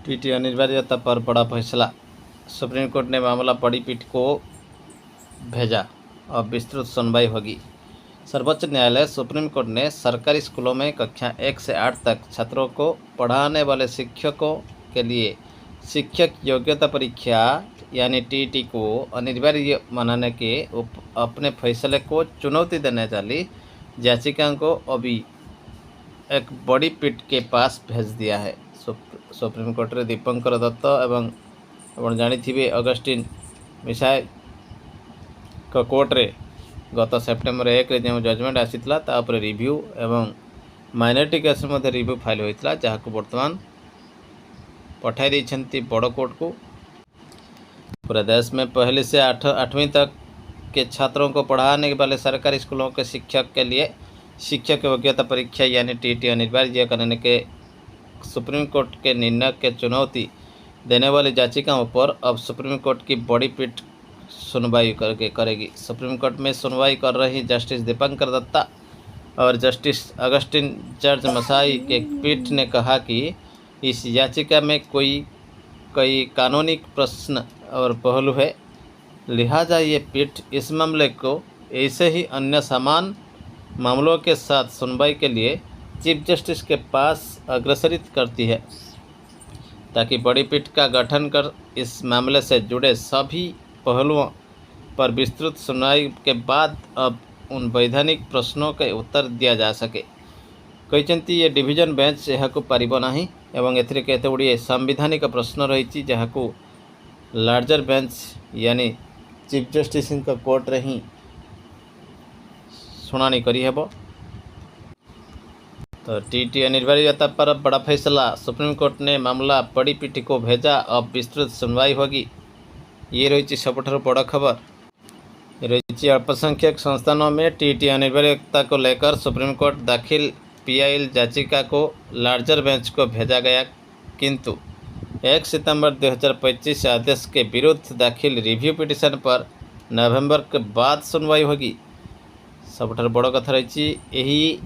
TT अनिवार्यता पर बड़ा फैसला। सुप्रीम कोर्ट ने मामला बड़ी पीठ को भेजा, अब विस्तृत सुनवाई होगी। सर्वोच्च न्यायालय सुप्रीम कोर्ट ने सरकारी स्कूलों में कक्षा 1 से 8 तक छात्रों को पढ़ाने वाले शिक्षकों के लिए शिक्षक योग्यता परीक्षा यानी टीटी को अनिवार्य बनाने के अपने फैसले को चुनौती देने वाली याचिका को अभी एक बड़ी पीठ के पास भेज दिया है। सुप्रीम कोर्ट रे दीपंकर दत्त एवं आप जानी अगस्टिन मिसाई को कोर्ट रे गत सेप्टेम्बर 1 जो जजमेंट आसीला तापर रिव्यू एवं माइनॉरिटी केस में रिव्यू फाइल होता जहाँ को बर्तमान पठाई देइछंती बड़ कोर्ट को। पूरे देश में पहले से 8वीं तक के छात्रों को पढ़ाने वाले सरकारी स्कूलों के शिक्षक के लिए शिक्षक योग्यता परीक्षा यानी टीटी अनिवार्य करने के सुप्रीम कोर्ट के निर्णय के चुनौती देने वाली याचिकाओं पर अब सुप्रीम कोर्ट की बड़ी पीठ सुनवाई करेगी। सुप्रीम कोर्ट में सुनवाई कर रही जस्टिस दीपंकर दत्ता और जस्टिस अगस्टिन जॉर्ज मसाई के पीठ ने कहा कि इस याचिका में कई कानूनी प्रश्न और पहलू है, लिहाजा ये पीठ इस मामले को ऐसे ही अन्य समान मामलों के साथ सुनवाई के लिए चीफ जस्टिस के पास अग्रसरित करती है, ताकि बड़ी पीठ का गठन कर इस मामले से जुड़े सभी पहलुओं पर विस्तृत सुनवाई के बाद अब उन वैधानिक प्रश्नों के उत्तर दिया जा सके। कहते ये डिवीजन बेंच यह पारिब नहीं एवं एथिरे केते गुड़िए संवैधानिक प्रश्न रही जहाँ को लार्जर बेंच यानी चीफ जस्टिस कोर्ट रे ही शुणाणी करी हेबो। तो टीटी अनिवार्यता पर बड़ा फैसला, सुप्रीम कोर्ट ने मामला बड़ी पीठ को भेजा, अब विस्तृत सुनवाई होगी। ये रही सबुठार बड़ खबर। रही अल्पसंख्यक संस्थानों में टीटी अनिवार्यता को लेकर सुप्रीम कोर्ट दाखिल पीआईएल याचिका को लार्जर बेंच को भेजा गया, किंतु 1 सितंबर 2025 आदेश के विरुद्ध दाखिल रिव्यू पिटिशन पर नवंबर के बाद सुनवाई होगी। सबुठार बड़ कथा रही यही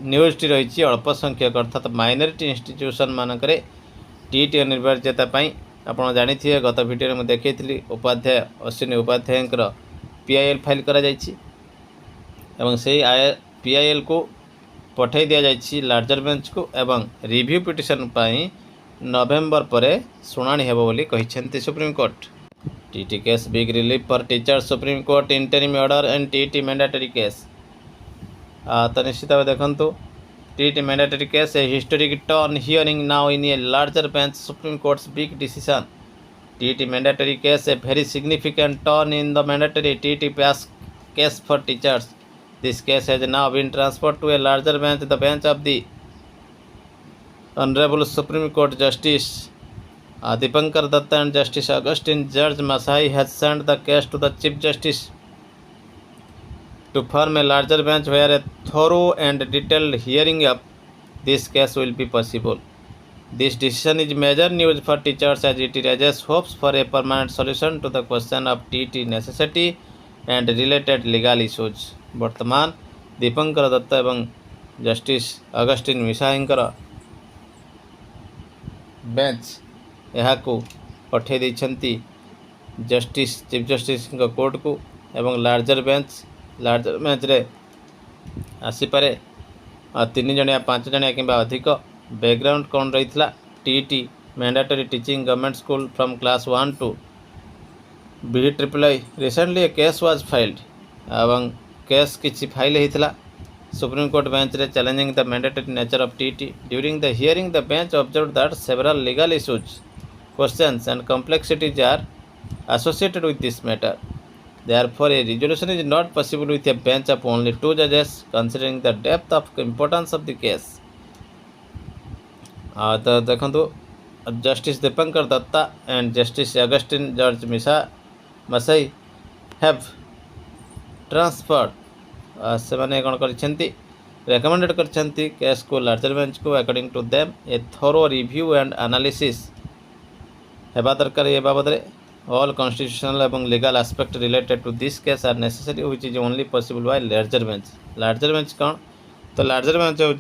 न्यूज़टी रही अल्पसंख्यक अर्थात माइनॉरिटी इंस्टीट्यूशन मानकरे टीटी अनिवार्यता आपड़ जानी थे गत वीडियो में देखी उपाध्याय अश्विनी उपाध्याय पीआईएल फाइल करा से पीआईएल को पठाई दि जाइए लार्जर बेंच को एवं रिव्यू पिटिशन नवेम्बर पर शुणाणी हेबो बोली कहिसेंती supreme court. TT case big relief पर teachers supreme court interim order and TT mandatory case. तो निश्चित भाव देखु TT mandatory case a historic turn hearing now in a larger bench supreme court's big decision. TT mandatory case a very significant turn in the mandatory TT pass case for teachers. This case has now been transferred to a larger bench, the bench of the Honorable Supreme Court Justice Dipankar Datta and Justice Augustine George Masai has sent the case to the Chief Justice to form a larger bench where a thorough and detailed hearing of this case will be possible. This decision is major news for teachers as it raises hopes for a permanent solution to the question of TT necessity and related legal issues. वर्तमान दीपंकर दत्त एवं Justice Augustine मिसाईंकर bench यहाँ को पठे देइछंती justice chief justice court को एवं larger bench रे आसीपारे 3 जणिया 5 जणिया कि अधिक background कौन रही TET mandatory teaching government school from class 1 to BEEI। Recently a case was filed एवं केस किसी फाइल होता सुप्रीम कोर्ट बेंच रे challenging the mandatory nature of TET. During the hearing the bench observed that several legal issues questions and complexities are associated with this matter. Therefore, a resolution is not possible with a bench of only 2 judges considering the depth of importance of the case. तो देखो Justice Dipankar Datta and Justice Augustine George Masih have transferred से मैंने कौन कर recommended कर case को larger bench को according to them a thorough review and analysis हेबा दरकार ये बाबद ऑल कॉन्स्टिट्यूशनल एवं legal aspect related to this case are necessary which is only possible by larger bench. Larger bench कौन तो लार्जर बेंच हूँ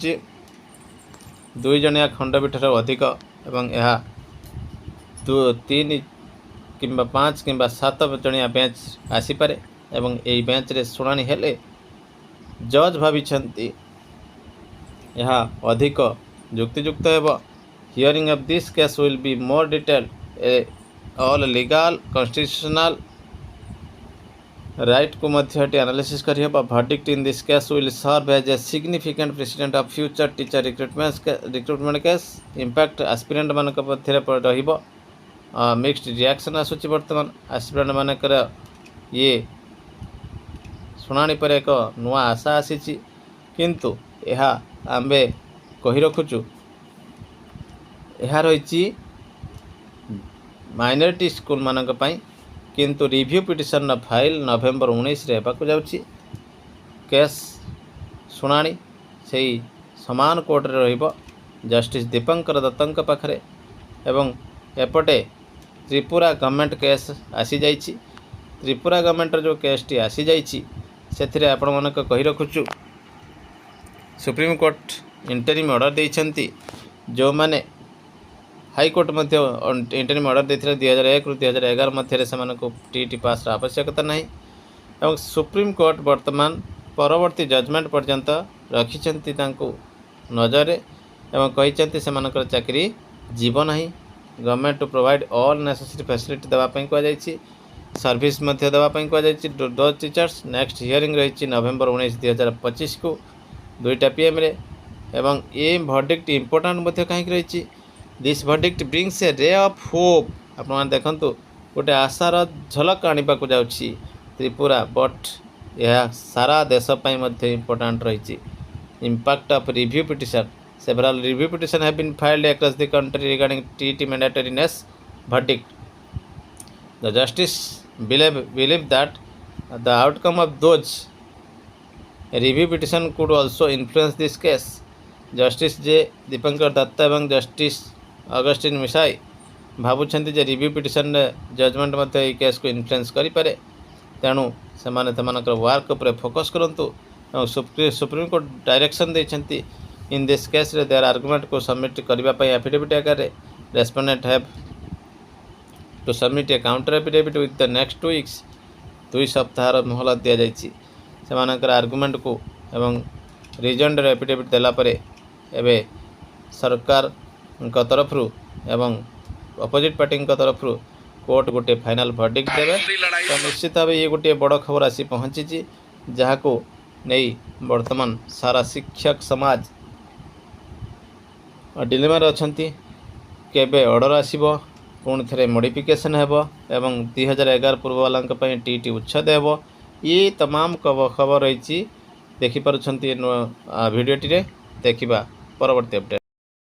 2 ଜଣିଆ ଖଣ୍ଡପୀଠରୁ ଅଧିକ ଏବଂ ଏହା 3 କିମ୍ବା 5 କିମ୍ବା 7 ଜଣିଆ ବେଞ୍ଚ ଆସିପାରେ ଏବଂ ଏହି ବେଞ୍ଚରେ ଶୁଣାଣି ହେଲେ ଜଜ୍ ଭାବିଛନ୍ତି ଏହା ଅଧିକ ଯୁକ୍ତିଯୁକ୍ତ ହେବ। Hearing of this case will be more detailed all legal constitutional right को मध्य एनालिसिस कर verdict in this case will serve as a significant precedent of future teacher recruitment case impact aspirant मान मध्य मिक्स्ड रिएक्शन आसूची बर्तमान aspirant मानकर ये शुणाणी पर एक नुआ आशा आसी किंतु यह आम्बे कही रखुचु यह रही माइनॉरिटी स्कूल मानक पई किंतु रिव्यू पिटिशन फाइल नवेम्बर 19 रे हेबाकु जाउची। केस शुणाणी से समान कोर्ट रे रहिबो जस्टिस दीपंकर दत्तंक पाखरे एवं एपटे त्रिपुरा गवर्नमेंट केस आसी जाइछि। त्रिपुरा गवर्नमेंट जो केस टी आसी जाइछि सेथिरे आपण मानक कहि रखुचु सुप्रीम कोर्ट इंटरिम ऑर्डर देइछंती जो माने हाईकोर्ट मध्य इंटरिम ऑर्डर देथिले 2001 रु 2011 मध्य से टीटी पास आवश्यकता नहीं एवं सुप्रीम कोर्ट वर्तमान परवर्ती जजमेंट पर्यंत रखिछंती तांको नजर एवं कहिछंती सेमानकर चाकरी जीव नहीं government to provide all necessary facility देवा पई को जाइछि सर्विस मध्य देवा पई को जाइछि दो टीचर्स। नेक्स्ट हियरिंग रही नवेम्बर 19 2025 को 2टा PM रे एवं ये वर्डिक्ट इंपोर्टेंट मध्य कहीं रही this verdict brings A ray of hope आप देखंतु गोटे आशार झलक आने को जाउछि त्रिपुरा बट यह सारा देश पई मध्य इंपोर्टेंट रही। Impact of review petition several review petition have been filed across the country regarding TT mandatoriness verdict the justice believe that the outcome of those review petition could also influence this case। Justice जे दीपंकर दत्ता एवं Justice Augustine Masih भावुंट जे review petition judgement मत case को influence करें तेणु से work उपर फोकस करूँ। सुप्रीम कोर्ट डायरेक्शन देती इन दिस केस रे देयर आर्गुमेंट को सबमिट करने एफिडेविट आकार respondent have to submit a counter affidavit with the next 2 weeks 2 सप्ताह मोहलत दि जाकर आर्गुमेंट को एवं रिजन एफिडेविट देलापर एवं सरकार तरफ एवं अपोजिट पार्टी तरफ कोर्ट गोटे फाइनल वर्डिक्ट देवे तो निश्चित भाव ये गोटे बड़ खबर आसी पहुँची जहाँ को नहीं वर्तमान सारा शिक्षक समाज डिलेमार अच्छी केबे ऑर्डर आसीबो पुणी थे मॉडिफिकेशन हेबो एवं 2011 पूर्व वाला टीटी उच्छेद हेबो ये तमाम खबर रही देखिपुंट भिडियोटी देखा परवर्ती अपडेट।